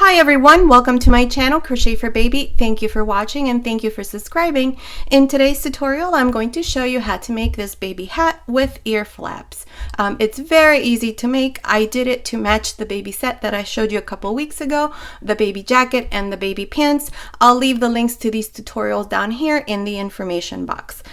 Hi everyone, welcome to my channel Crochet for Baby. Thank you for watching and thank you for subscribing. In today's tutorial, I'm going to show you how to make this baby hat with ear flaps. It's very easy to make. I did it to match the baby set that I showed you a couple weeks ago, the baby jacket and the baby pants. I'll leave the links to these tutorials down here in the information box.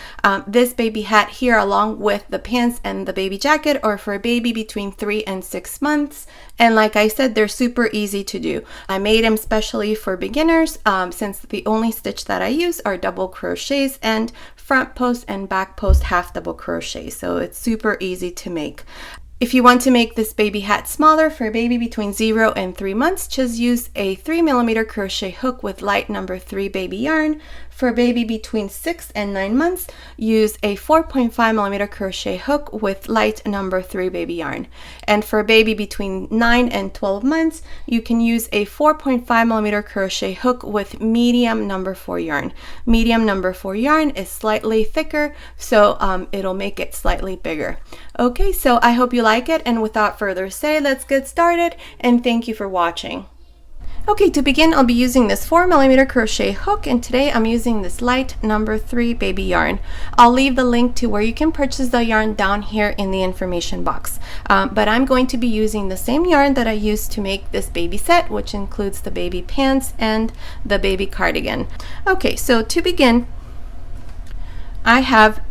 This baby hat here along with the pants and the baby jacket are for a baby between 3 and 6 months. And like I said, they're super easy to do. I made them specially for beginners since the only stitch that I use are double crochets and front post and back post half double crochet. So it's super easy to make. If you want to make this baby hat smaller for a baby between 0 and 3 months, just use a 3mm crochet hook with light number 3 baby yarn. For a baby between 6 and 9 months, use a 4.5mm crochet hook with light number 3 baby yarn. And for a baby between 9 and 12 months, you can use a 4.5mm crochet hook with medium number 4 yarn. Medium number 4 yarn is slightly thicker, so it'll make it slightly bigger. Okay, so I hope you like it, and without further ado, let's get started, and thank you for watching. Okay, to begin, I'll be using this 4mm crochet hook, and today I'm using this light number 3 baby yarn. I'll leave the link to where you can purchase the yarn down here in the information box. But I'm going to be using the same yarn that I used to make this baby set, which includes the baby pants and the baby cardigan. Okay, so to begin, I have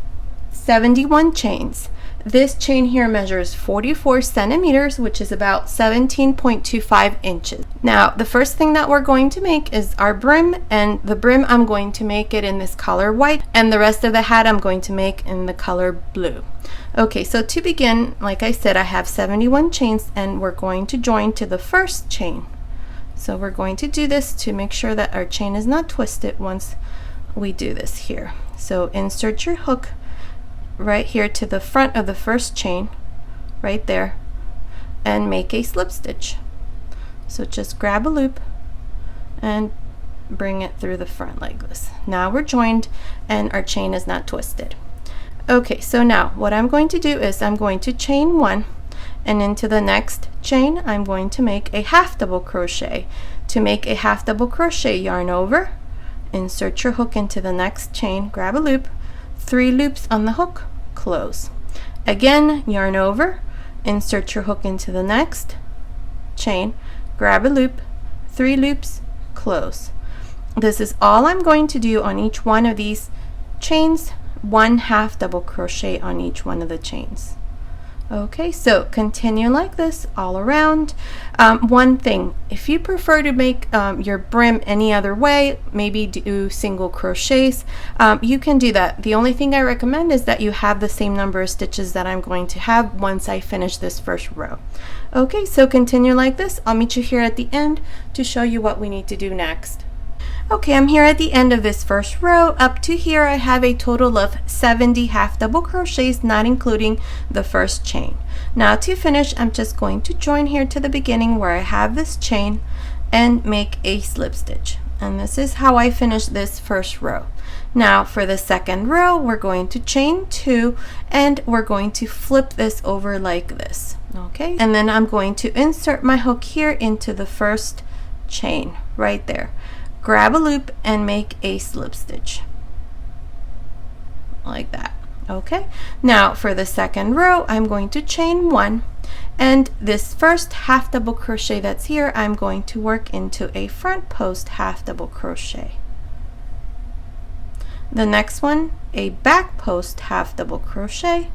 71 chains. This chain here measures 44 centimeters, which is about 17.25 inches. Now, the first thing that we're going to make is our brim, and the brim I'm going to make it in this color white, and the rest of the hat I'm going to make in the color blue. Okay, so to begin, like I said, I have 71 chains, and we're going to join to the first chain. So we're going to do this to make sure that our chain is not twisted once we do this here. So insert your hook right here to the front of the first chain, right there, and make a slip stitch. So just grab a loop and bring it through the front like this. Now we're joined and our chain is not twisted. Okay, so now what I'm going to do is I'm going to chain 1, and into the next chain I'm going to make a half double crochet. To make a half double crochet, yarn over, insert your hook into the next chain, grab a loop, 3 loops on the hook, close. Again, yarn over, insert your hook into the next chain, grab a loop, 3 loops, close. This is all I'm going to do on each one of these chains, 1 half double crochet on each one of the chains. Okay, so continue like this all around. One thing, if you prefer to make your brim any other way, maybe do single crochets, you can do that. The only thing I recommend is that you have the same number of stitches that I'm going to have once I finish this first row. Okay, so continue like this. I'll meet you here at the end to show you what we need to do next. Okay, I'm here at the end of this first row. Up to here I have a total of 70 half double crochets, not including the first chain. Now to finish, I'm just going to join here to the beginning where I have this chain and make a slip stitch. And this is how I finish this first row. Now for the second row, we're going to chain 2 and we're going to flip this over like this. Okay, and then I'm going to insert my hook here into the first chain right there. Grab a loop and make a slip stitch like that. Okay, now for the second row I'm going to chain 1, and this first half double crochet that's here I'm going to work into a front post half double crochet. The next one, a back post half double crochet.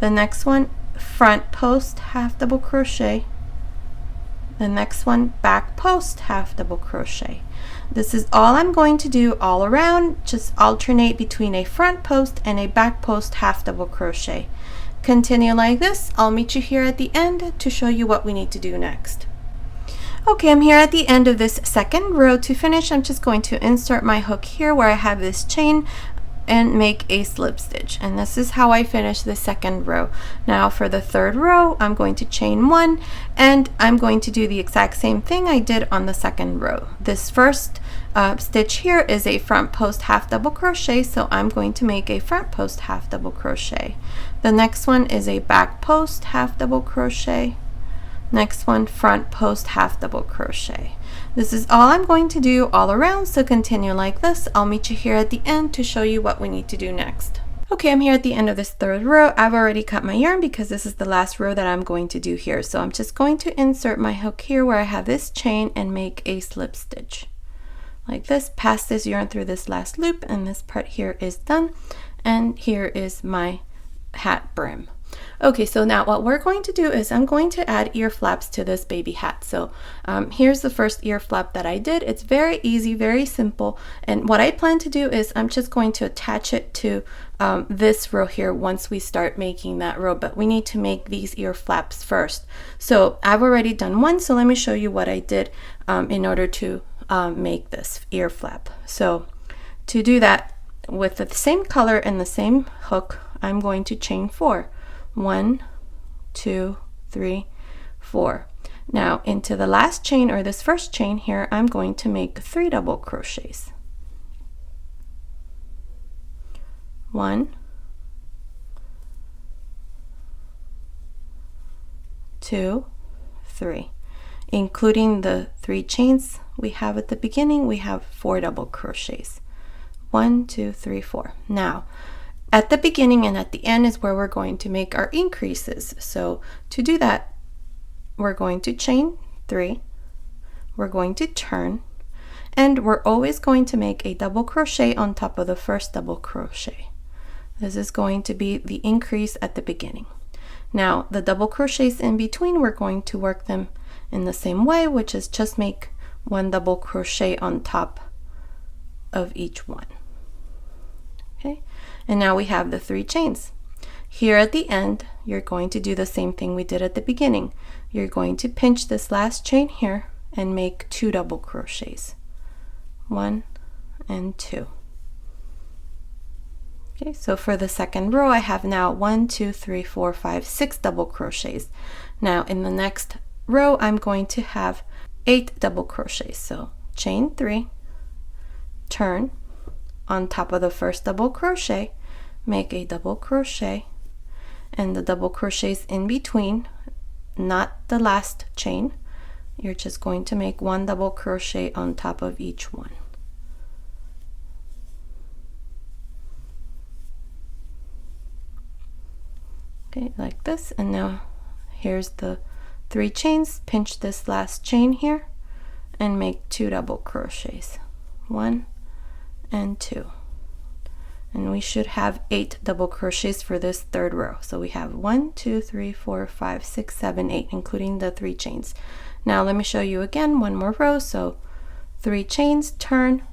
The next one, front post half double crochet. The next one, back post half double crochet. This is all I'm going to do all around. Just alternate between a front post and a back post half double crochet. Continue like this. I'll meet you here at the end to show you what we need to do next. Okay, I'm here at the end of this second row. To finish, I'm just going to insert my hook here where I have this chain and make a slip stitch. And this is how I finish the second row. Now for the third row, I'm going to chain 1, and I'm going to do the exact same thing I did on the second row. This first stitch here is a front post half double crochet, so I'm going to make a front post half double crochet. The next one is a back post half double crochet. Next one, front post half double crochet. This is all I'm going to do all around, so continue like this. I'll meet you here at the end to show you what we need to do next. Okay, I'm here at the end of this third row. I've already cut my yarn because this is the last row that I'm going to do here. So I'm just going to insert my hook here where I have this chain and make a slip stitch. Like this, pass this yarn through this last loop, and this part here is done. And here is my hat brim. Okay, so now what we're going to do is I'm going to add ear flaps to this baby hat. So here's the first ear flap that I did. It's very easy, very simple. And what I plan to do is I'm just going to attach it to this row here once we start making that row, but we need to make these ear flaps first. So I've already done one, so let me show you what I did in order to make this ear flap. So to do that, with the same color and the same hook, I'm going to chain 4. 1, 2, 3, 4. Now into the last chain, or this first chain here, I'm going to make 3 double crochets. 1, 2, 3. Including the 3 chains we have at the beginning, we have 4 double crochets. 1, 2, 3, 4. Now at the beginning and at the end is where we're going to make our increases. So to do that, we're going to chain 3, we're going to turn, and we're always going to make a double crochet on top of the first double crochet. This is going to be the increase at the beginning. Now the double crochets in between, we're going to work them in the same way, which is just make 1 double crochet on top of each one. Okay, and now we have the 3 chains. Here at the end, you're going to do the same thing we did at the beginning. You're going to pinch this last chain here and make 2 double crochets. 1 and 2. Okay, so for the second row, I have now 1, 2, 3, 4, 5, 6 double crochets. Now in the next row, I'm going to have 8 double crochets. So chain 3, turn, on top of the first double crochet, make a double crochet, and the double crochets in between, not the last chain, you're just going to make 1 double crochet on top of each one. Okay, like this. And now here's the 3 chains. Pinch this last chain here and make 2 double crochets. 1 and 2, and we should have 8 double crochets for this third row. So we have 1, 2, 3, 4, 5, 6, 7, 8, including the 3 chains. Now let me show you again one more row. So 3 chains, turn,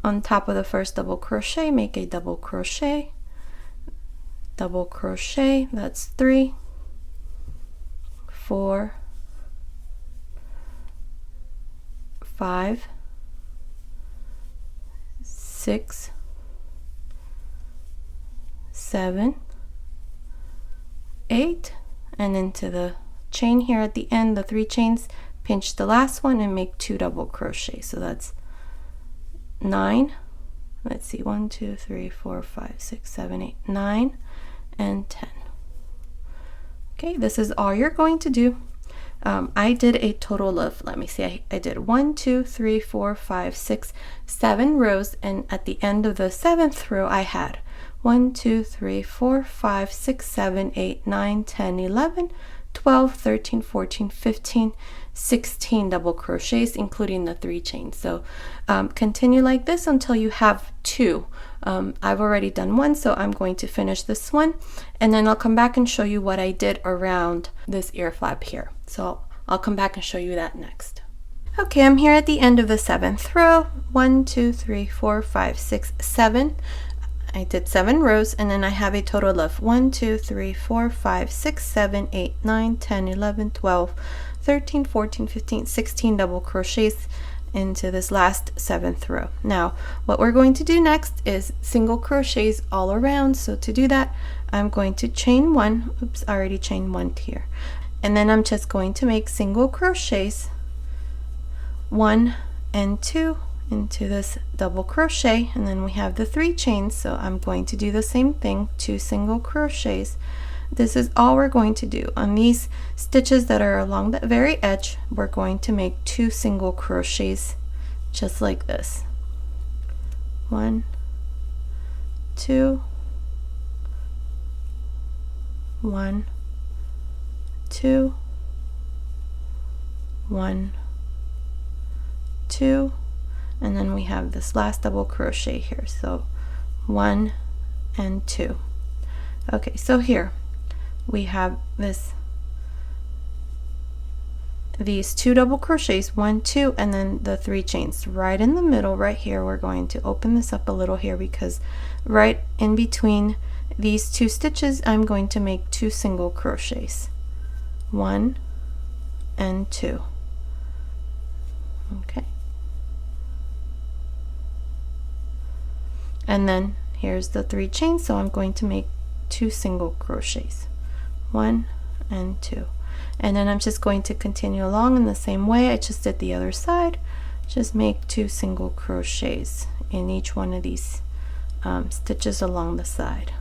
on top of the first double crochet, make a double crochet, that's 3, 4, 5, 6, 7, 8, and into the chain here at the end, the 3 chains, pinch the last one and make 2 double crochets. So that's 9. Let's see, 1, 2, 3, 4, 5, 6, 7, 8, 9, and 10. Okay, this is all you're going to do. I did a total of, let me see, I did 1, 2, 3, 4, 5, 6, 7 rows, and at the end of the 7th row I had 1, 2, 3, 4, 5, 6, 7, 8, 9, 10, 11, 12, 13, 14, 15, 16 double crochets, including the 3 chains. So continue like this until you have 2. I've already done 1, so I'm going to finish this one, and then I'll come back and show you what I did around this ear flap here. So I'll come back and show you that next. Okay, I'm here at the end of the 7th row. 1, 2, 3, 4, 5, 6, 7. I did 7 rows, and then I have a total of 1, 2, 3, 4, 5, 6, 7, 8, 9, 10, 11, 12, 13, 14, 15, 16 double crochets into this last 7th row. Now what we're going to do next is single crochets all around. So to do that, I'm going to chain 1. Oops, I already chained 1 here. And then I'm just going to make single crochets 1 and 2 into this double crochet, and then we have the 3 chains. So I'm going to do the same thing, 2 single crochets. This is all we're going to do on these stitches that are along the very edge. We're going to make 2 single crochets just like this. 1, 2, 1, 2, 1, 2, and then we have this last double crochet here. So 1 and 2. Okay, so here we have these 2 double crochets, 1, 2, and then the 3 chains right in the middle. Right here, we're going to open this up a little here, because right in between these 2 stitches I'm going to make 2 single crochets, 1 and 2. Okay, and then here's the 3 chains, so I'm going to make 2 single crochets, 1 and 2, and then I'm just going to continue along in the same way I just did the other side. Just make 2 single crochets in each one of these stitches along the side.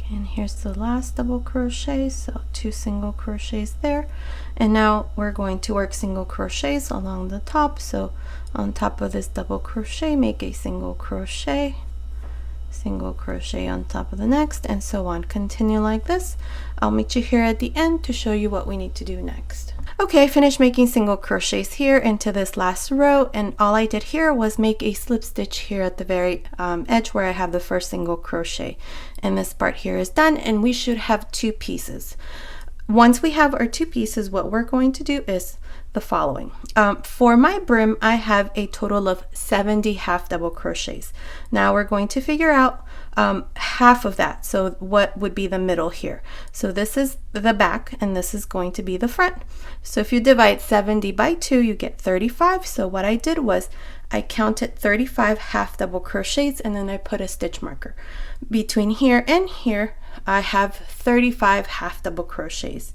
And here's the last double crochet, so 2 single crochets there. And now we're going to work single crochets along the top. So on top of this double crochet, make a single crochet on top of the next, and so on. Continue like this. I'll meet you here at the end to show you what we need to do next. Okay, I finished making single crochets here into this last row, and all I did here was make a slip stitch here at the very edge where I have the first single crochet, and this part here is done, and we should have 2 pieces. Once we have our 2 pieces, what we're going to do is the following. For my brim, I have a total of 70 half double crochets. Now we're going to figure out half of that. So what would be the middle here? So this is the back, and this is going to be the front. So if you divide 70 by 2, you get 35. So what I did was I counted 35 half double crochets, and then I put a stitch marker. Between here and here, I have 35 half double crochets.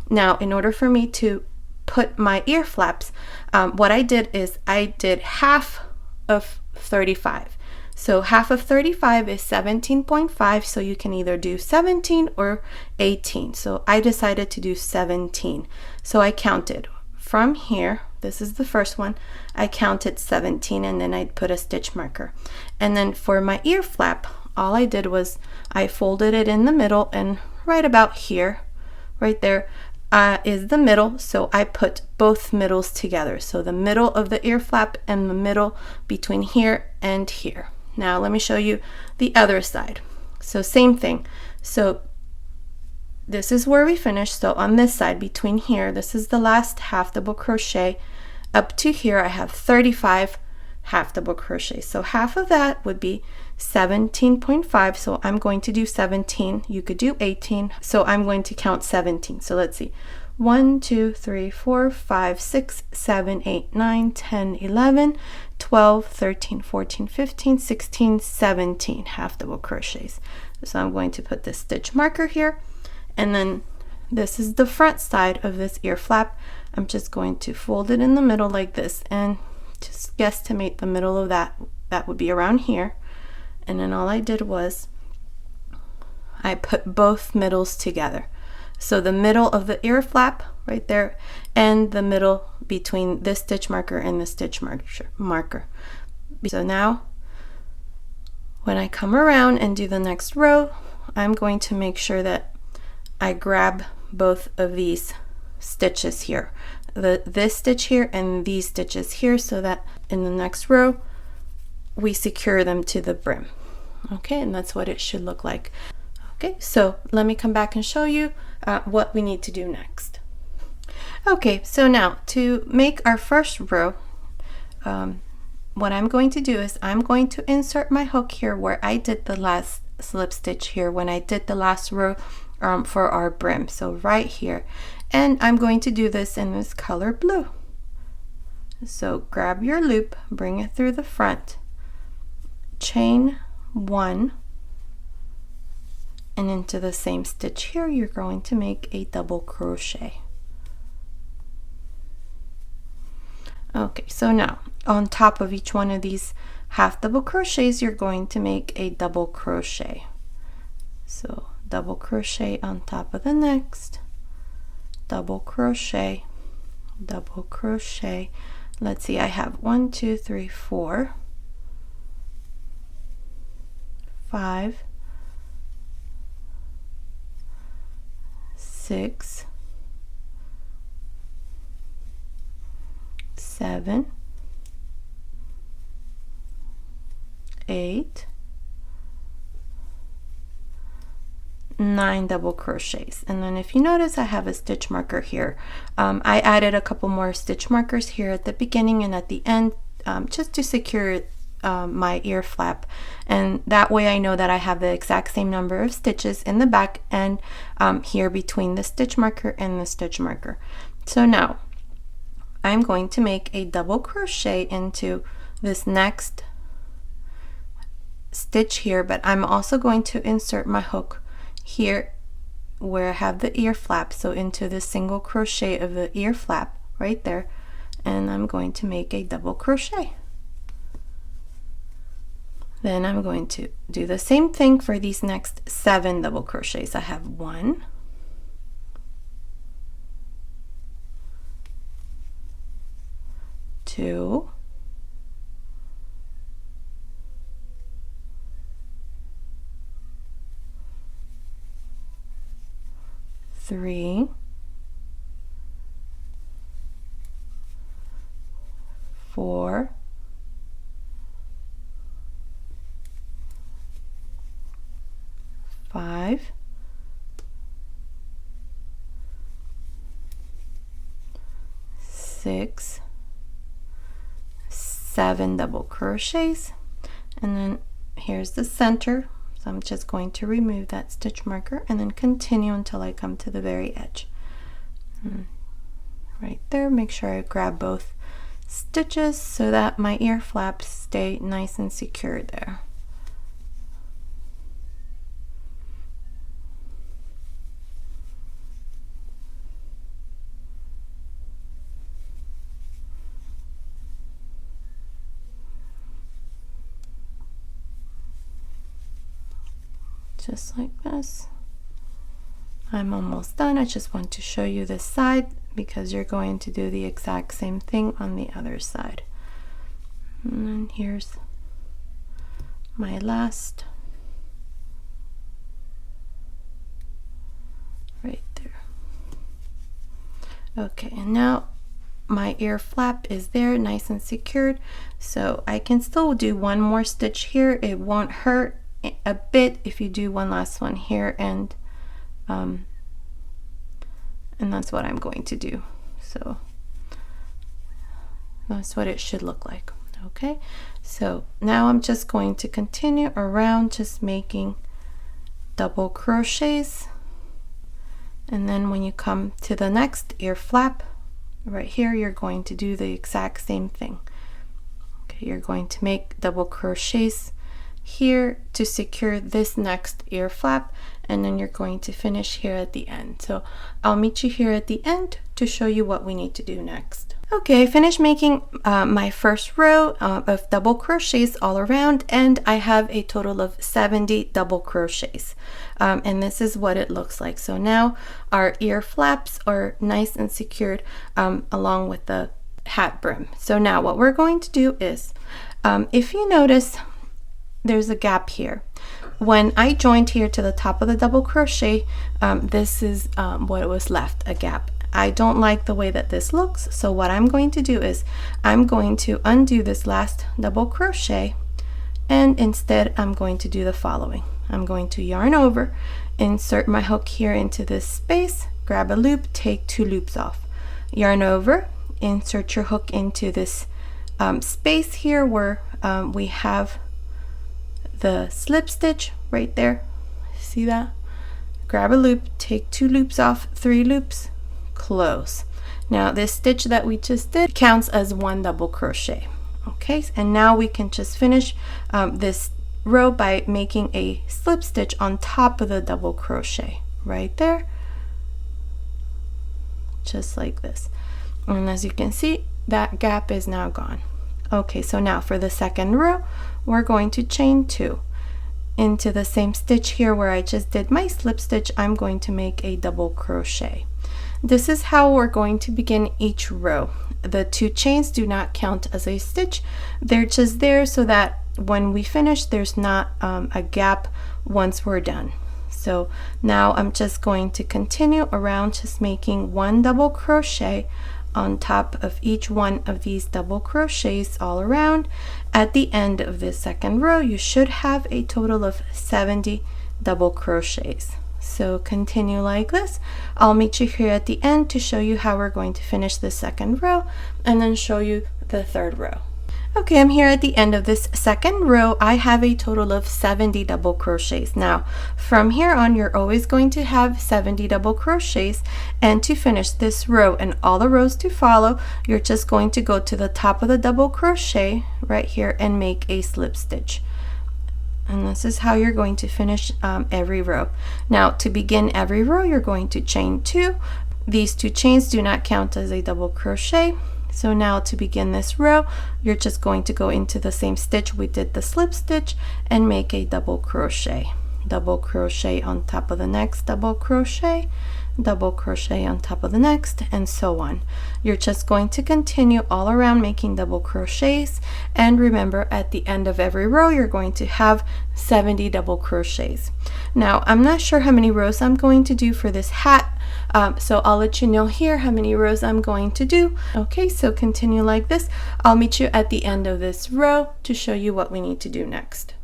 Now, in order for me to put my ear flaps, what I did is I did half of 35. So half of 35 is 17.5, so you can either do 17 or 18. So I decided to do 17. So I counted from here, this is the first one, I counted 17, and then I put a stitch marker. And then for my ear flap, all I did was I folded it in the middle, and right about here, right there, is the middle, so I put both middles together. So the middle of the ear flap and the middle between here and here. Now let me show you the other side. So same thing. So this is where we finished. So on this side between here, this is the last half double crochet. Up to here I have 35 half double crochet. So half of that would be 17.5. So I'm going to do 17. You could do 18. So I'm going to count 17. So let's see. 1, 2, 3, 4, 5, 6, 7, 8, 9, 10, 11, 12, 13, 14, 15, 16, 17 half double crochets. So I'm going to put this stitch marker here, and then this is the front side of this ear flap. I'm just going to fold it in the middle like this, and just guesstimate the middle of that. That would be around here. And then all I did was I put both middles together. So the middle of the ear flap right there, and the middle between this stitch marker and the stitch marker. So now when I come around and do the next row, I'm going to make sure that I grab both of these stitches here, this stitch here and these stitches here, so that in the next row we secure them to the brim. Okay, and that's what it should look like. Okay, so let me come back and show you what we need to do next. Okay, so now to make our first row, what I'm going to do is I'm going to insert my hook here where I did the last slip stitch here when I did the last row for our brim, so right here, and I'm going to do this in this color blue. So grab your loop, bring it through the front, chain 1, and into the same stitch here you're going to make a double crochet. Okay, so now on top of each one of these half double crochets you're going to make a double crochet. So double crochet on top of the next, double crochet, double crochet. Let's see, I have 1 2 3 4 5 6 7 8 9 double crochets, and then if you notice I have a stitch marker here. I added a couple more stitch markers here at the beginning and at the end, just to secure my ear flap, and that way I know that I have the exact same number of stitches in the back and here between the stitch marker and the stitch marker. So now I'm going to make a double crochet into this next stitch here, but I'm also going to insert my hook here where I have the ear flap, so into the single crochet of the ear flap right there, and I'm going to make a double crochet. Then I'm going to do the same thing for these next 7 double crochets. I have 1, 2, 3, 4, 5, 6, 7 double crochets, and then here's the center. So I'm just going to remove that stitch marker and then continue until I come to the very edge. Right there, make sure I grab both stitches so that my ear flaps stay nice and secure there. Just like this. I'm almost done. I just want to show you this side because you're going to do the exact same thing on the other side. And then here's my last right there. Okay, and now my ear flap is there nice and secured, so I can still do one more stitch here. It won't hurt a bit if you do one last one here, and that's what I'm going to do. So that's what it should look like. Okay, so now I'm just going to continue around just making double crochets, and then when you come to the next ear flap right here, you're going to do the exact same thing. Okay, you're going to make double crochets here to secure this next ear flap, and then you're going to finish here at the end. So I'll meet you here at the end to show you what we need to do next. Okay, I finished making my first row of double crochets all around, and I have a total of 70 double crochets, and this is what it looks like. So now our ear flaps are nice and secured along with the hat brim. So now what we're going to do is, if you notice, there's a gap here. When I joined here to the top of the double crochet, this is what was left, a gap. I don't like the way that this looks, so what I'm going to do is I'm going to undo this last double crochet, and instead I'm going to do the following. I'm going to yarn over, insert my hook here into this space, grab a loop, take 2 loops off, yarn over, insert your hook into this space here where we have the slip stitch right there. See that? Grab a loop, take 2 loops off, 3 loops, close. Now this stitch that we just did counts as 1 double crochet. Okay, and now we can just finish this row by making a slip stitch on top of the double crochet right there, just like this. And as you can see, that gap is now gone. Okay, so now for the second row, we're going to chain 2 into the same stitch here where I just did my slip stitch. I'm going to make a double crochet. This is how we're going to begin each row. The 2 chains do not count as a stitch. They're just there so that when we finish, there's not a gap once we're done. So now I'm just going to continue around, just making 1 double crochet on top of each one of these double crochets all around. At the end of this second row, you should have a total of 70 double crochets. So continue like this. I'll meet you here at the end to show you how we're going to finish the second row and then show you the third row. Okay, I'm here at the end of this second row. I have a total of 70 double crochets. Now, from here on, you're always going to have 70 double crochets, and to finish this row and all the rows to follow, you're just going to go to the top of the double crochet right here and make a slip stitch. And this is how you're going to finish every row. Now, to begin every row, you're going to chain 2. These 2 chains do not count as a double crochet. So now to begin this row, you're just going to go into the same stitch we did the slip stitch and make a double crochet. Double crochet on top of the next double crochet, double crochet on top of the next, and so on. You're just going to continue all around making double crochets, and remember, at the end of every row you're going to have 70 double crochets. Now, I'm not sure how many rows I'm going to do for this hat, so I'll let you know here how many rows I'm going to do. Okay, so continue like this. I'll meet you at the end of this row to show you what we need to do next.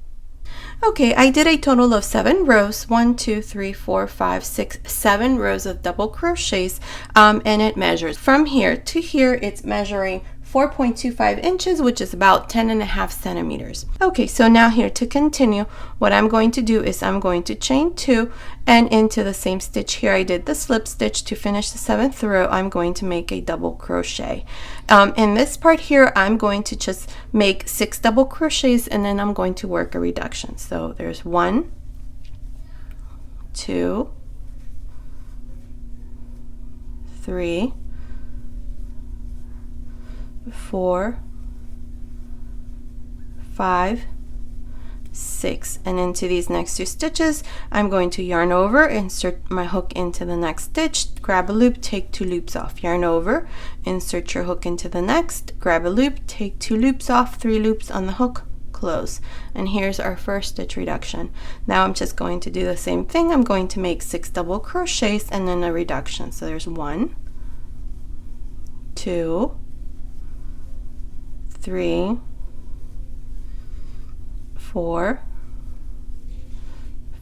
Okay, I did a total of 7 rows, 1, 2, 3, 4, 5, 6, 7 rows of double crochets, and it measures from here to here. It's measuring 4.25 inches, which is about 10.5 centimeters. Okay, so now here to continue, what I'm going to do is I'm going to chain 2, and into the same stitch here I did the slip stitch. To finish the 7th row, I'm going to make a double crochet. In this part here, I'm going to just make 6 double crochets, and then I'm going to work a reduction. So there's 1, 2, 3, 4, 5, 6, and into these next 2 stitches I'm going to yarn over, insert my hook into the next stitch, grab a loop, take 2 loops off, yarn over, insert your hook into the next, grab a loop, take 2 loops off, 3 loops on the hook, close. And here's our first stitch reduction. Now I'm just going to do the same thing. I'm going to make 6 double crochets and then a reduction. So there's 1, 2, 3, 4,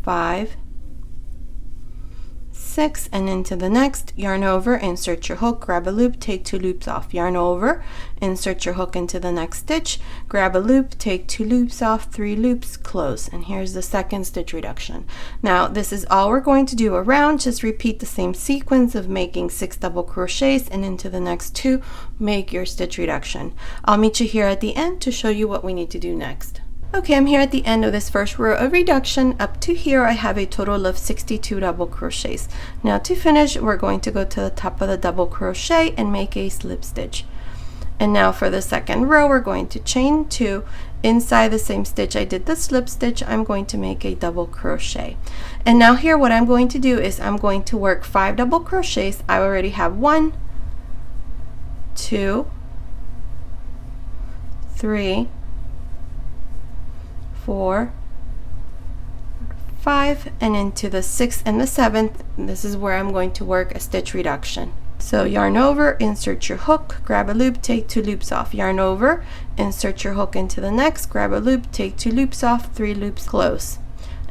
5, 6, and into the next, yarn over, insert your hook, grab a loop, take 2 loops off, yarn over, insert your hook into the next stitch, grab a loop, take 2 loops off, 3 loops, close. And here's the second stitch reduction. Now this is all we're going to do around. Just repeat the same sequence of making 6 double crochets, and into the next 2 make your stitch reduction. I'll meet you here at the end to show you what we need to do next. Okay, I'm here at the end of this first row of reduction. Up to here I have a total of 62 double crochets. Now to finish, we're going to go to the top of the double crochet and make a slip stitch. And now for the second row, we're going to chain 2. Inside the same stitch I did the slip stitch, I'm going to make a double crochet. And now here what I'm going to do is I'm going to work 5 double crochets. I already have 1, 2, 3, 4, 5, and into the 6th and the 7th, this is where I'm going to work a stitch reduction. So yarn over, insert your hook, grab a loop, take 2 loops off, yarn over, insert your hook into the next, grab a loop, take 2 loops off, 3 loops, close.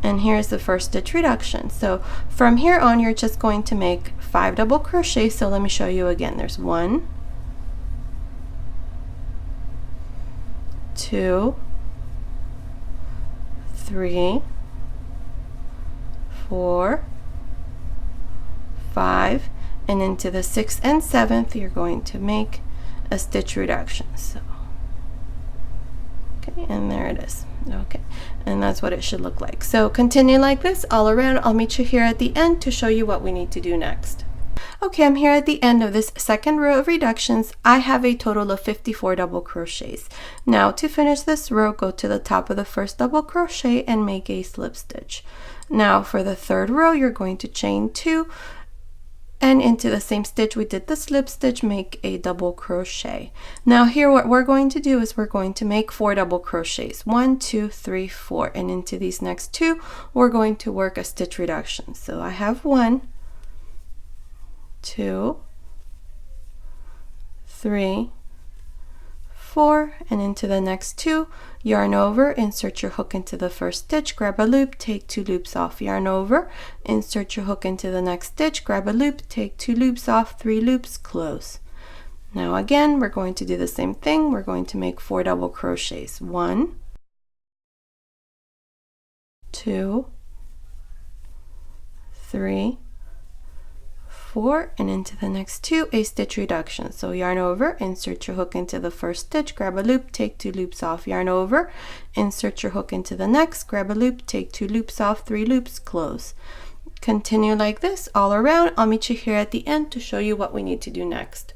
And here's the first stitch reduction. So from here on, you're just going to make 5 double crochets. So let me show you again. There's 1, 2, 3, 4, 5, and into the 6th and 7th you're going to make a stitch reduction. So okay, and there it is. Okay, and that's what it should look like. So continue like this all around. I'll meet you here at the end to show you what we need to do next. Okay, I'm here at the end of this second row of reductions. I have a total of 54 double crochets. Now to finish this row, go to the top of the first double crochet and make a slip stitch. Now for the third row, you're going to chain 2, and into the same stitch we did the slip stitch, make a double crochet. Now here what we're going to do is we're going to make 4 double crochets. 1, 2, 3, 4, and into these next 2 we're going to work a stitch reduction. So I have 1, 2, 3, 4, and into the next 2, yarn over, insert your hook into the first stitch, grab a loop, take 2 loops off, yarn over, insert your hook into the next stitch, grab a loop, take 2 loops off, 3 loops, close. Now again we're going to do the same thing. We're going to make 4 double crochets. 1, 2, 3, 4, and into the next 2 a stitch reduction. So yarn over, insert your hook into the first stitch, grab a loop, take 2 loops off, yarn over, insert your hook into the next, grab a loop, take 2 loops off, 3 loops, close. Continue like this all around. I'll meet you here at the end to show you what we need to do next.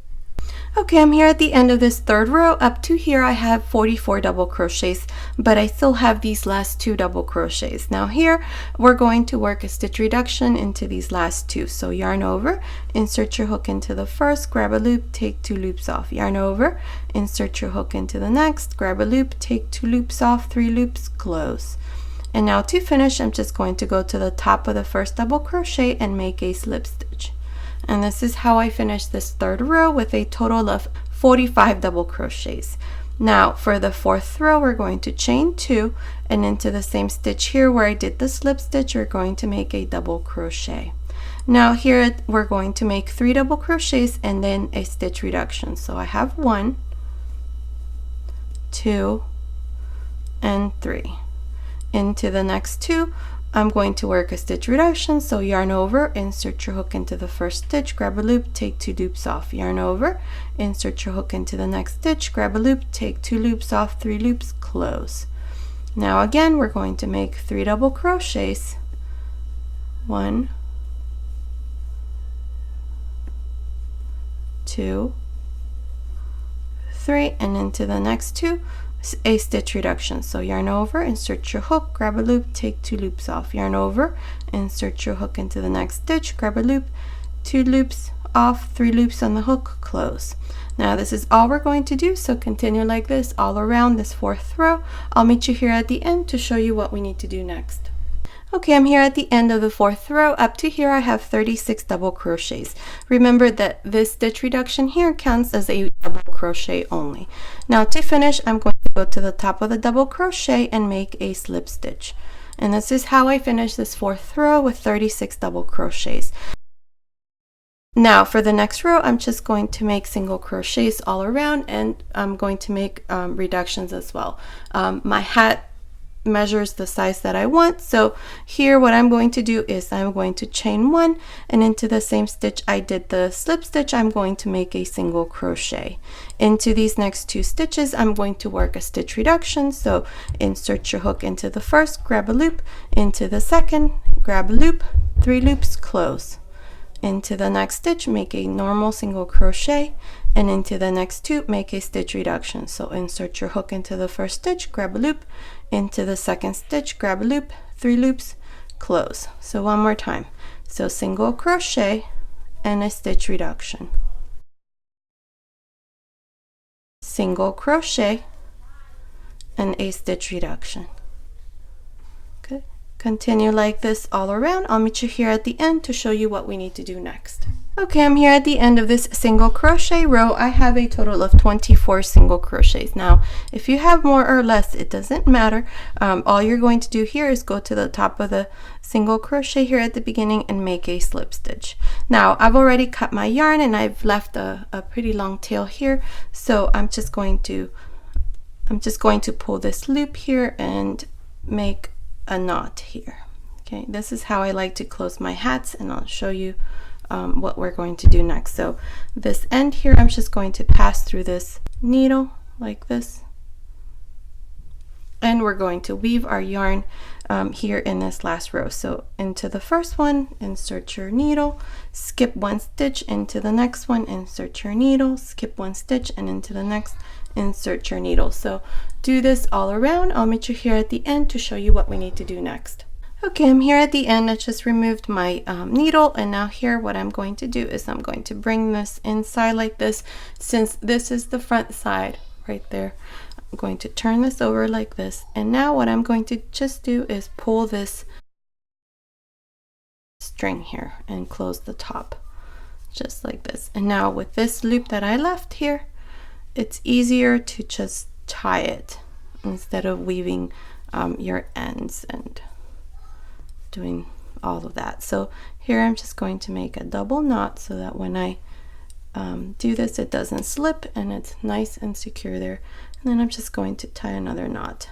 Okay, I'm here at the end of this third row. Up to here I have 44 double crochets, but I still have these last 2 double crochets. Now here we're going to work a stitch reduction into these last 2. So yarn over, insert your hook into the first, grab a loop, take 2 loops off, yarn over, insert your hook into the next, grab a loop, take 2 loops off, 3 loops, close. And now to finish, I'm just going to go to the top of the first double crochet and make a slip stitch. And this is how I finished this third row with a total of 45 double crochets. Now for the fourth row, we're going to chain 2, and into the same stitch here where I did the slip stitch, we're going to make a double crochet. Now here we're going to make 3 double crochets and then a stitch reduction. So I have 1, 2, and 3. Into the next 2 I'm going to work a stitch reduction. So yarn over, insert your hook into the first stitch, grab a loop, take 2 loops off, yarn over, insert your hook into the next stitch, grab a loop, take 2 loops off, 3 loops, close. Now again we're going to make 3 double crochets. 1, 2, 3, and into the next 2 a stitch reduction. So yarn over, insert your hook, grab a loop, take 2 loops off, yarn over, insert your hook into the next stitch, grab a loop, 2 loops off, 3 loops on the hook, close. Now this is all we're going to do, so continue like this all around this fourth row. I'll meet you here at the end to show you what we need to do next. Okay, I'm here at the end of the fourth row. Up to here I have 36 double crochets. Remember that this stitch reduction here counts as a double crochet only. Now to finish, I'm going to go to the top of the double crochet and make a slip stitch. And this is how I finish this fourth row with 36 double crochets. Now for the next row, I'm just going to make single crochets all around, and I'm going to make reductions as well. My hat measures the size that I want, so here what I'm going to do is I'm going to chain 1, and into the same stitch I did the slip stitch, I'm going to make a single crochet. Into these next 2 stitches I'm going to work a stitch reduction. So insert your hook into the first, grab a loop, into the second, grab a loop, 3 loops, close. Into the next stitch make a normal single crochet, and into the next 2 make a stitch reduction. So insert your hook into the first stitch, grab a loop, into the second stitch, grab a loop, 3 loops, close. So one more time. So single crochet and a stitch reduction, single crochet and a stitch reduction. Okay, continue like this all around. I'll meet you here at the end to show you what we need to do next. Okay, I'm here at the end of this single crochet row. I have a total of 24 single crochets. Now, if you have more or less, it doesn't matter. All you're going to do here is go to the top of the single crochet here at the beginning and make a slip stitch. Now, I've already cut my yarn and I've left a pretty long tail here, so I'm just going to I'm just going to pull this loop here and make a knot here. Okay, this is how I like to close my hats, and I'll show you what we're going to do next. So this end here, I'm just going to pass through this needle like this, and we're going to weave our yarn here in this last row. So into the first one, insert your needle, skip one stitch, into the next one, insert your needle, skip one stitch, and into the next, insert your needle. So do this all around. I'll meet you here at the end to show you what we need to do next. Okay, I'm here at the end. I just removed my needle, and now here what I'm going to do is I'm going to bring this inside like this. Since this is the front side right there, I'm going to turn this over like this, and now what I'm going to just do is pull this string here and close the top just like this. And now with this loop that I left here, it's easier to just tie it instead of weaving your ends and doing all of that. So here I'm just going to make a double knot so that when I do this, it doesn't slip and it's nice and secure there. And then I'm just going to tie another knot.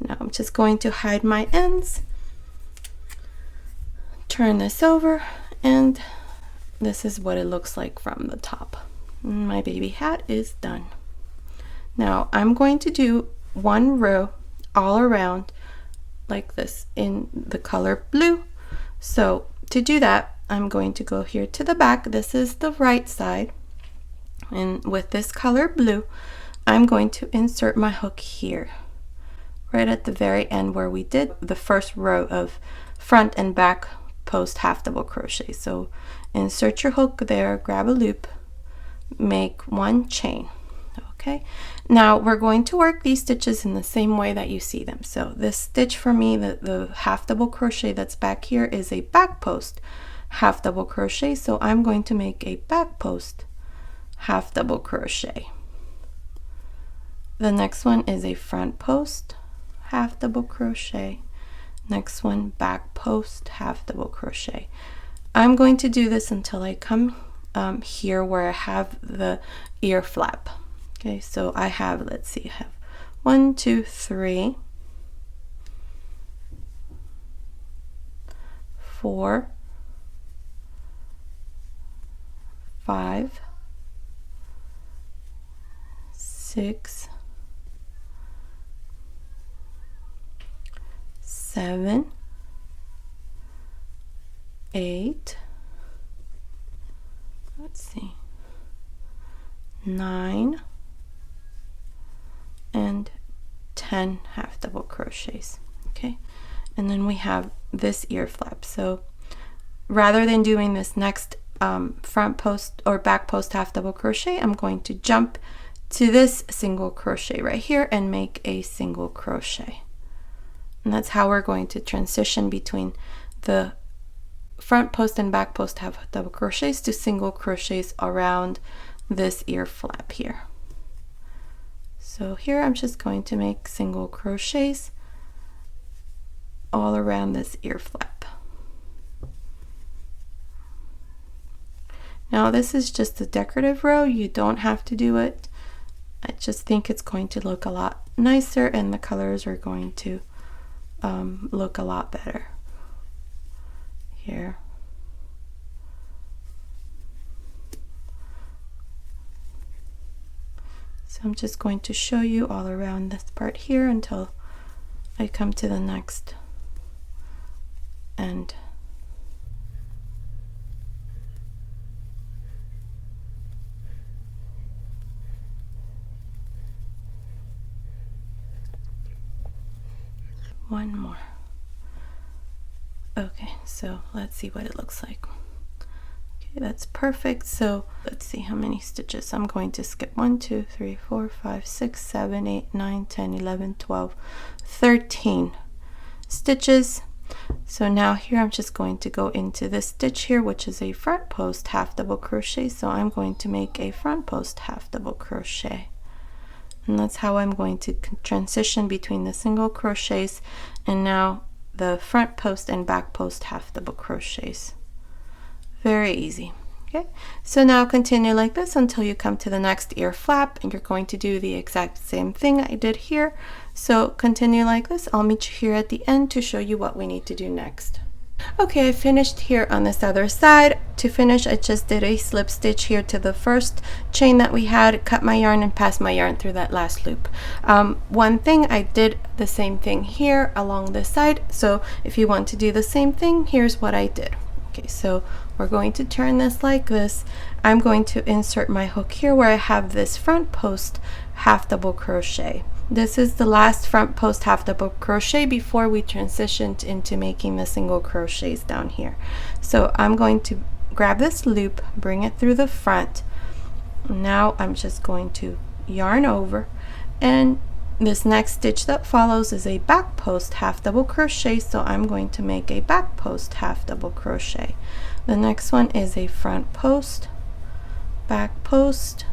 Now I'm just going to hide my ends, turn this over, and this is what it looks like from the top. My baby hat is done. Now I'm going to do one row all around like this in the color blue. So to do that, I'm going to go here to the back. This is the right side, and with this color blue, I'm going to insert my hook here right at the very end where we did the first row of front and back post half double crochet. So insert your hook there, grab a loop, make one chain. Okay, now we're going to work these stitches in the same way that you see them. So this stitch for me, the half double crochet that's back here, is a back post half double crochet. So I'm going to make a back post half double crochet. The next one is a front post half double crochet. Next one, back post half double crochet. I'm going to do this until I come here where I have the ear flap. Okay, so I have, let's see, I have 1, 2, 3, 4, 5, 6, 7, 8, let's see, 9, and 10 half double crochets. Okay, and then we have this ear flap. So rather than doing this next front post or back post half double crochet, I'm going to jump to this single crochet right here and make a single crochet. And that's how we're going to transition between the front post and back post half double crochets to single crochets around this ear flap here. So here I'm just going to make single crochets all around this ear flap. Now this is just a decorative row. You don't have to do it. I just think it's going to look a lot nicer and the colors are going to look a lot better here. So I'm just going to show you all around this part here until I come to the next end. One more. Okay, so let's see what it looks like. That's perfect. So let's see how many stitches. I'm going to skip 1, 2, 3, 4, 5, 6, 7, 8, 9, 10, 11, 12, 13 stitches. So now here I'm just going to go into this stitch here, which is a front post half double crochet. So I'm going to make a front post half double crochet. And that's how I'm going to transition between the single crochets and now the front post and back post half double crochets. Very easy. Okay, so now continue like this until you come to the next ear flap, and you're going to do the exact same thing I did here. So continue like this. I'll meet you here at the end to show you what we need to do next. Okay, I finished here on this other side. To finish, I just did a slip stitch here to the first chain that we had, cut my yarn and passed my yarn through that last loop. One thing, I did the same thing here along this side, so if you want to do the same thing, here's what I did. Okay, so we're going to turn this like this. I'm going to insert my hook here where I have this front post half double crochet. This is the last front post half double crochet before we transitioned into making the single crochets down here. So I'm going to grab this loop, bring it through the front. Now I'm just going to yarn over, and this next stitch that follows is a back post half double crochet, so I'm going to make a back post half double crochet. The next one is a front post, back post.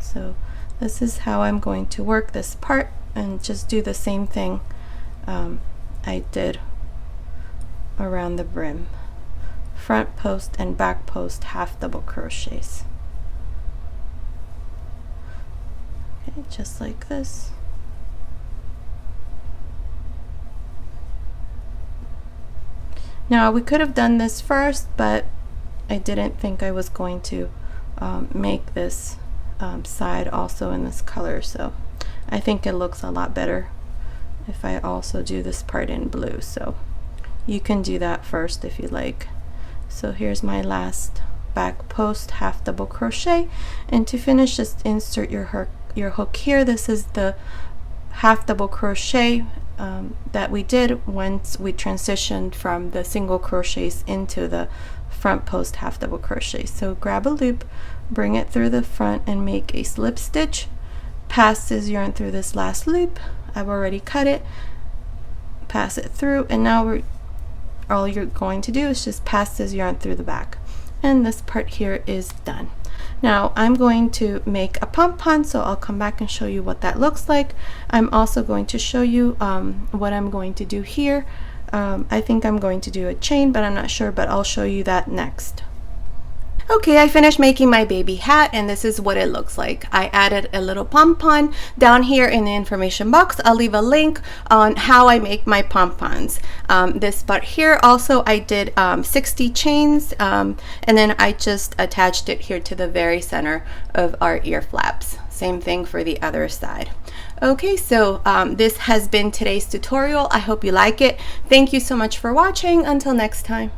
So this is how I'm going to work this part, and just do the same thing I did around the brim. Front post and back post half double crochets. Okay, just like this. Now we could have done this first, but I didn't think I was going to make this side also in this color, so I think it looks a lot better if I also do this part in blue. So you can do that first if you like. So here's my last back post half double crochet, and to finish, just insert your hook here. This is the half double crochet that we did once we transitioned from the single crochets into the front post half double crochet. So grab a loop, bring it through the front and make a slip stitch, pass this yarn through this last loop. I've already cut it, pass it through, and now all you're going to do is just pass this yarn through the back, and this part here is done. Now I'm going to make a pom-pom, so I'll come back and show you what that looks like. I'm also going to show you what I'm going to do here. I think I'm going to do a chain, but I'm not sure, but I'll show you that next. Okay, I finished making my baby hat, and this is what it looks like. I added a little pom-pom down here in the information box. I'll leave a link on how I make my pom-poms. This part here also I did 60 chains, and then I just attached it here to the very center of our ear flaps. Same thing for the other side. Okay, so this has been today's tutorial. I hope you like it. Thank you so much for watching. Until next time.